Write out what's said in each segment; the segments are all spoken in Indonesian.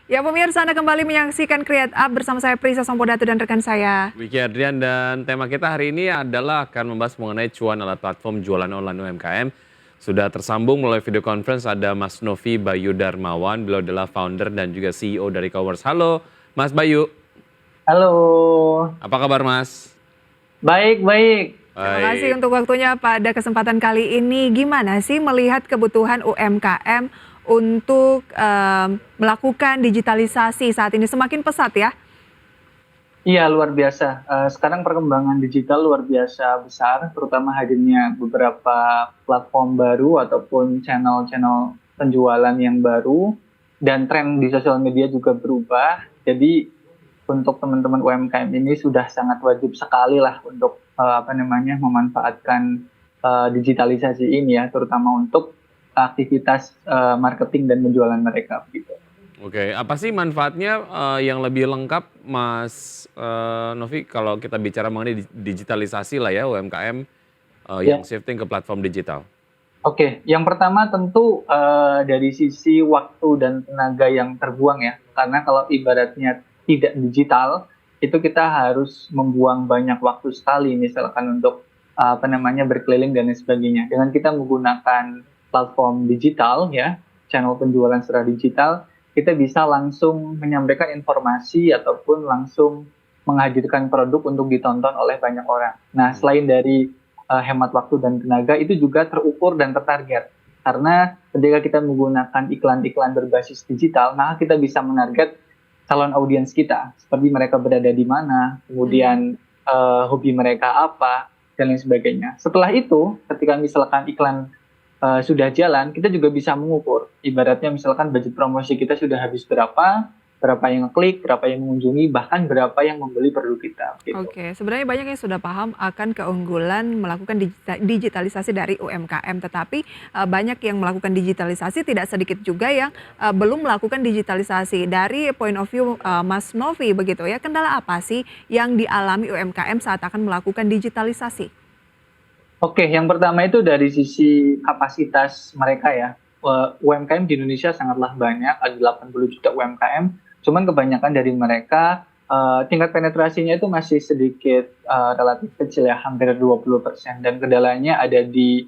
Ya pemirsa, Anda kembali menyaksikan Create Up bersama saya Prisa Sampodato dan rekan saya. Wiki Adrian dan tema kita hari ini adalah akan membahas mengenai cuan ala platform jualan online UMKM. Sudah tersambung melalui video conference ada Mas Novi Bayu Darmawan, beliau adalah founder dan juga CEO dari Commerce. Halo Mas Bayu. Halo, Apa kabar Mas? baik baik. Terima kasih Baik. untuk waktunya pada kesempatan kali ini. Gimana sih melihat kebutuhan UMKM untuk melakukan digitalisasi saat ini semakin pesat ya? Iya luar biasa. Sekarang perkembangan digital luar biasa besar, terutama hadirnya beberapa platform baru ataupun channel-channel penjualan yang baru dan tren di sosial media juga berubah. Jadi untuk teman-teman UMKM ini sudah sangat wajib sekali lah untuk memanfaatkan digitalisasi ini ya, terutama untuk aktivitas marketing dan penjualan mereka gitu. Oke, apa sih manfaatnya yang lebih lengkap Mas Novi kalau kita bicara mengenai digitalisasi lah ya UMKM yang Ya. shifting ke platform digital? Oke, yang pertama tentu dari sisi waktu dan tenaga yang terbuang ya. Karena kalau ibaratnya tidak digital, itu kita harus membuang banyak waktu sekali misalkan untuk berkeliling dan lain sebagainya. Dengan kita menggunakan platform digital ya, channel penjualan secara digital, kita bisa langsung menyampaikan informasi ataupun langsung menghadirkan produk untuk ditonton oleh banyak orang. Nah, selain dari hemat waktu dan tenaga itu juga terukur dan tertarget. Karena ketika kita menggunakan iklan-iklan berbasis digital, maka kita bisa menarget calon audiens kita, seperti mereka berada di mana, kemudian hobi mereka apa, dan lain sebagainya. Setelah itu, ketika misalkan iklan sudah jalan, kita juga bisa mengukur. Ibaratnya misalkan budget promosi kita sudah habis berapa, berapa yang ngeklik, berapa yang mengunjungi, bahkan berapa yang membeli produk kita. Gitu. Oke, sebenarnya banyak yang sudah paham akan keunggulan melakukan digitalisasi dari UMKM, tetapi banyak yang melakukan digitalisasi, tidak sedikit juga yang belum melakukan digitalisasi. Dari point of view Mas Novi begitu ya, kendala apa sih yang dialami UMKM saat akan melakukan digitalisasi? Oke, yang pertama itu dari sisi kapasitas mereka ya. UMKM di Indonesia sangatlah banyak, ada 80 juta UMKM. Cuman kebanyakan dari mereka tingkat penetrasinya itu masih sedikit relatif kecil ya, hampir 20%. Dan kendalanya ada di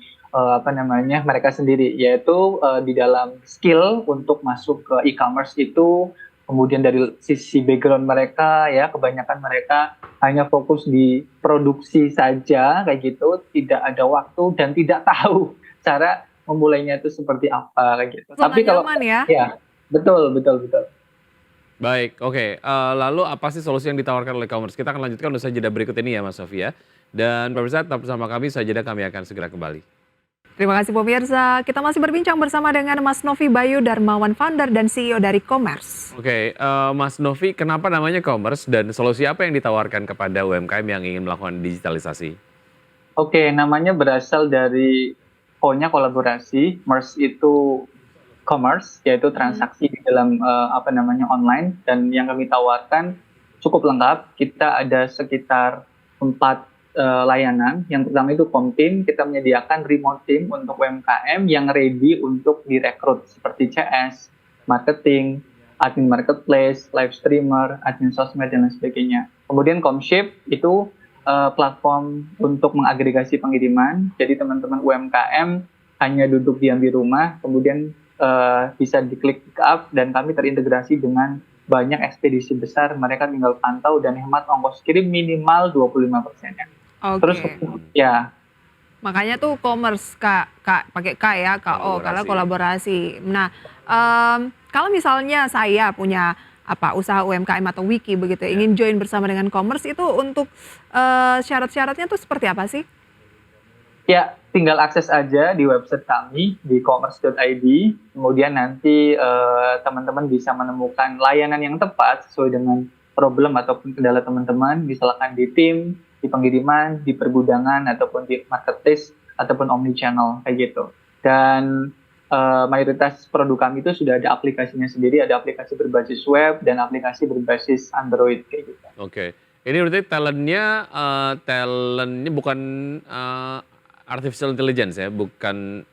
mereka sendiri, yaitu di dalam skill untuk masuk ke e-commerce itu, kemudian dari sisi background mereka ya, kebanyakan mereka hanya fokus di produksi saja kayak gitu, tidak ada waktu dan tidak tahu cara memulainya itu seperti apa kayak gitu. Zona Tapi kalau nyaman ya? ya betul betul betul. Baik, oke. Lalu apa sih solusi yang ditawarkan oleh Commerce? Kita akan lanjutkan usai jeda berikut ini ya Mas Novi ya. Dan pemirsa tetap bersama kami, usai jeda kami akan segera kembali. Terima kasih pemirsa. Kita masih berbincang bersama dengan Mas Novi Bayu Darmawan, founder dan CEO dari Commerce. Oke, Mas Novi, kenapa namanya Commerce dan solusi apa yang ditawarkan kepada UMKM yang ingin melakukan digitalisasi? Oke, namanya berasal dari O-nya kolaborasi, MERS itu commerce, yaitu transaksi di dalam online, dan yang kami tawarkan cukup lengkap. Kita ada sekitar 4 layanan. Yang pertama itu Comteam, kita menyediakan remote team untuk UMKM yang ready untuk direkrut seperti CS, marketing, admin marketplace, live streamer, admin sosmed, dan lain sebagainya. Kemudian Comship itu platform untuk mengagregasi pengiriman. Jadi teman-teman UMKM hanya duduk diam di rumah, kemudian bisa diklik pick up, dan kami terintegrasi dengan banyak ekspedisi besar. Mereka tinggal pantau dan hemat ongkos kirim minimal 25%-nya. Terus Oke. ya, Makanya tuh Commerce pakai K ya, KO, karena kolaborasi. Nah, kalau misalnya saya punya usaha UMKM atau Wiki begitu, ingin join bersama dengan Commerce, itu untuk syarat-syaratnya tuh seperti apa sih? ya tinggal akses aja di website kami di commerce.id. Kemudian nanti teman-teman bisa menemukan layanan yang tepat sesuai dengan problem ataupun kendala teman-teman, misalkan di tim, di pengiriman, di pergudangan, ataupun di marketplace, ataupun omnichannel kayak gitu. Dan mayoritas produk kami itu sudah ada aplikasinya sendiri, ada aplikasi berbasis web dan aplikasi berbasis Android kayak gitu. Oke, ini berarti talentnya bukan artificial intelligence ya, bukan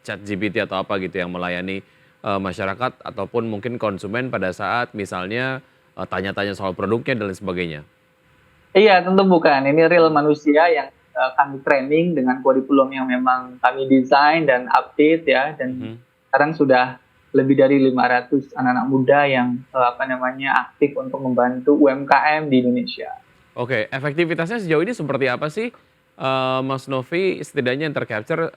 ChatGPT atau apa gitu yang melayani masyarakat ataupun mungkin konsumen pada saat misalnya tanya-tanya soal produknya dan lain sebagainya? Iya, tentu bukan. Ini real manusia yang kami training dengan kurikulum yang memang kami desain dan update ya. Dan sekarang sudah lebih dari 500 anak-anak muda yang aktif untuk membantu UMKM di Indonesia. Oke, efektivitasnya sejauh ini seperti apa sih, Mas Novi, setidaknya yang tercapture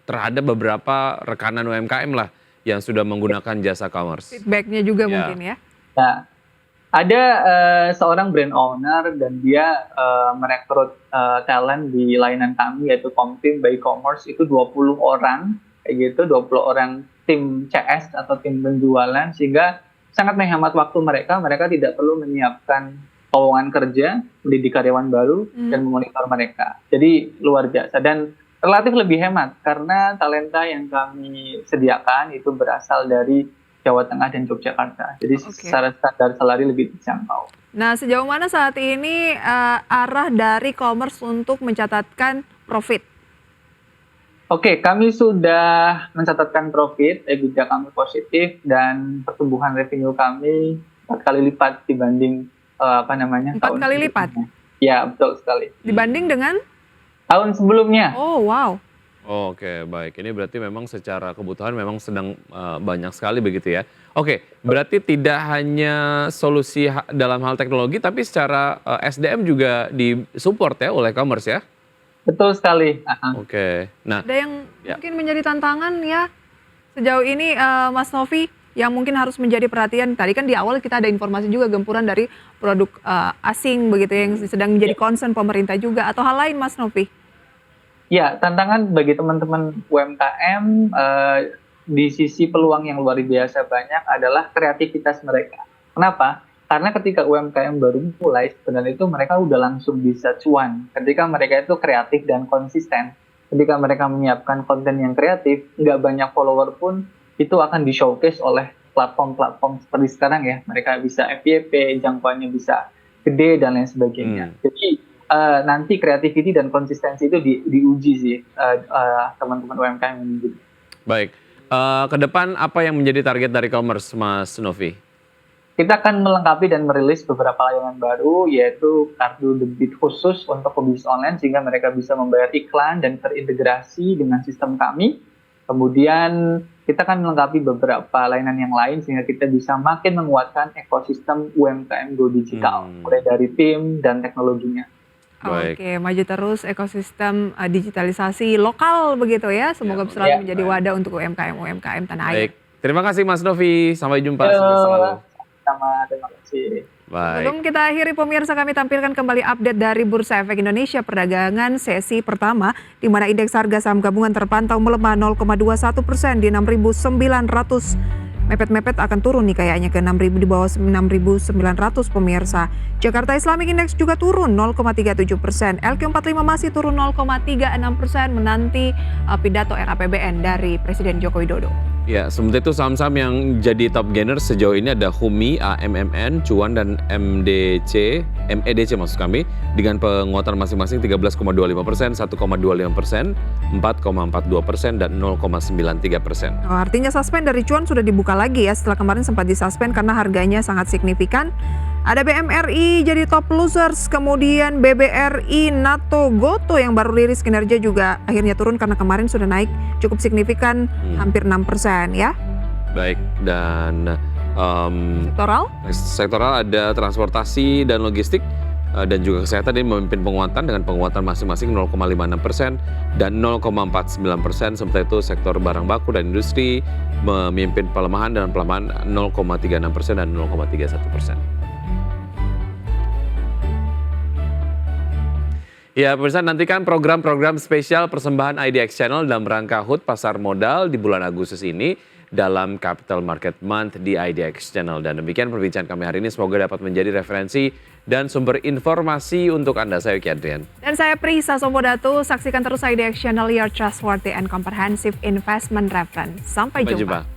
terhadap beberapa rekanan UMKM lah yang sudah menggunakan jasa commerce? Feedback-nya juga Ya. mungkin ya. Nah, ada seorang brand owner dan dia merekrut talent di layanan kami yaitu Comtim by Commerce itu 20 orang kayak gitu, 20 orang tim CS atau tim penjualan sehingga sangat menghemat waktu mereka tidak perlu menyiapkan lowongan kerja, mendidik karyawan baru dan memonitor mereka. Jadi luar biasa dan relatif lebih hemat karena talenta yang kami sediakan itu berasal dari Jawa Tengah dan Yogyakarta. Jadi secara standar salary lebih terjangkau. Nah, sejauh mana saat ini arah dari commerce untuk mencatatkan profit? Oke, kami sudah mencatatkan profit, EBITDA kami positif dan pertumbuhan revenue kami 4 kali lipat dibanding 4 kali lipat? Ya, betul sekali. Dibanding dengan? Tahun sebelumnya. Oh, wow. Oke, baik. Ini berarti memang secara kebutuhan memang sedang banyak sekali begitu ya. Oke, berarti tidak hanya solusi dalam hal teknologi, tapi secara SDM juga disupport ya oleh commerce ya? Betul sekali. Oke, nah. Ada yang mungkin menjadi tantangan ya sejauh ini Mas Novi yang mungkin harus menjadi perhatian. Tadi kan di awal kita ada informasi juga gempuran dari produk asing begitu yang sedang menjadi concern pemerintah juga atau hal lain Mas Novi? Ya, tantangan bagi teman-teman UMKM di sisi peluang yang luar biasa banyak adalah kreativitas mereka. Kenapa? Karena ketika UMKM baru mulai, sebenarnya itu mereka udah langsung bisa cuan. Ketika mereka itu kreatif dan konsisten. Ketika mereka menyiapkan konten yang kreatif, nggak banyak follower pun, itu akan di-showcase oleh platform-platform seperti sekarang ya. Mereka bisa FYP, jangkauannya bisa gede, dan lain sebagainya. Jadi, nanti kreativiti dan konsistensi itu diuji sih teman-teman UMKM ini. Baik, ke depan apa yang menjadi target dari commerce, Mas Novi? Kita akan melengkapi dan merilis beberapa layanan baru, yaitu kartu debit khusus untuk pebisnis online, sehingga mereka bisa membayar iklan dan terintegrasi dengan sistem kami. Kemudian kita akan melengkapi beberapa layanan yang lain, sehingga kita bisa makin menguatkan ekosistem UMKM Go Digital, mulai dari tim dan teknologinya. Baik. Oke, maju terus ekosistem digitalisasi lokal begitu ya. Semoga selalu menjadi wadah untuk UMKM tanah air. Baik, terima kasih Mas Novi. Sampai jumpa. Sukses selalu. Sama, terima kasih. Baik. Sebelum kita akhiri pemirsa, kami tampilkan kembali update dari Bursa Efek Indonesia perdagangan sesi pertama di mana indeks harga saham gabungan terpantau melemah 0,21% di 6.900. Mepet-mepet akan turun nih kayaknya ke 6.000 di bawah 6.900 pemirsa. Jakarta Islamic Index juga turun 0,37%. LQ45 masih turun 0,36% menanti pidato RAPBN dari Presiden Joko Widodo. Ya, sementara itu saham-saham yang jadi top gainer sejauh ini ada HUMI, AMMN, Cuan, dan MEDC maksud kami, dengan penguatan masing-masing 13,25%, 1,25%, 4,42%, dan 0,93%. Oh, artinya suspend dari Cuan sudah dibuka lagi ya setelah kemarin sempat disuspend karena harganya sangat signifikan. Ada BMRI jadi top losers, kemudian BBRI, NATO, Goto yang baru rilis kinerja juga akhirnya turun karena kemarin sudah naik cukup signifikan hampir 6% ya. Baik, dan sektoral ada transportasi dan logistik dan juga kesehatan ini memimpin penguatan dengan penguatan masing-masing 0,56% dan 0,49%. Sementara itu sektor barang baku dan industri memimpin pelemahan dengan pelemahan 0,36% dan 0,31%. Ya, pemirsa, nantikan program-program spesial persembahan IDX Channel dalam rangka HUT Pasar Modal di bulan Agustus ini dalam Capital Market Month di IDX Channel. Dan demikian perbincangan kami hari ini, semoga dapat menjadi referensi dan sumber informasi untuk Anda. Saya Yuki Adrian. Dan saya Prisa Sombodatu. Saksikan terus IDX Channel, your trustworthy and comprehensive investment reference. Sampai jumpa.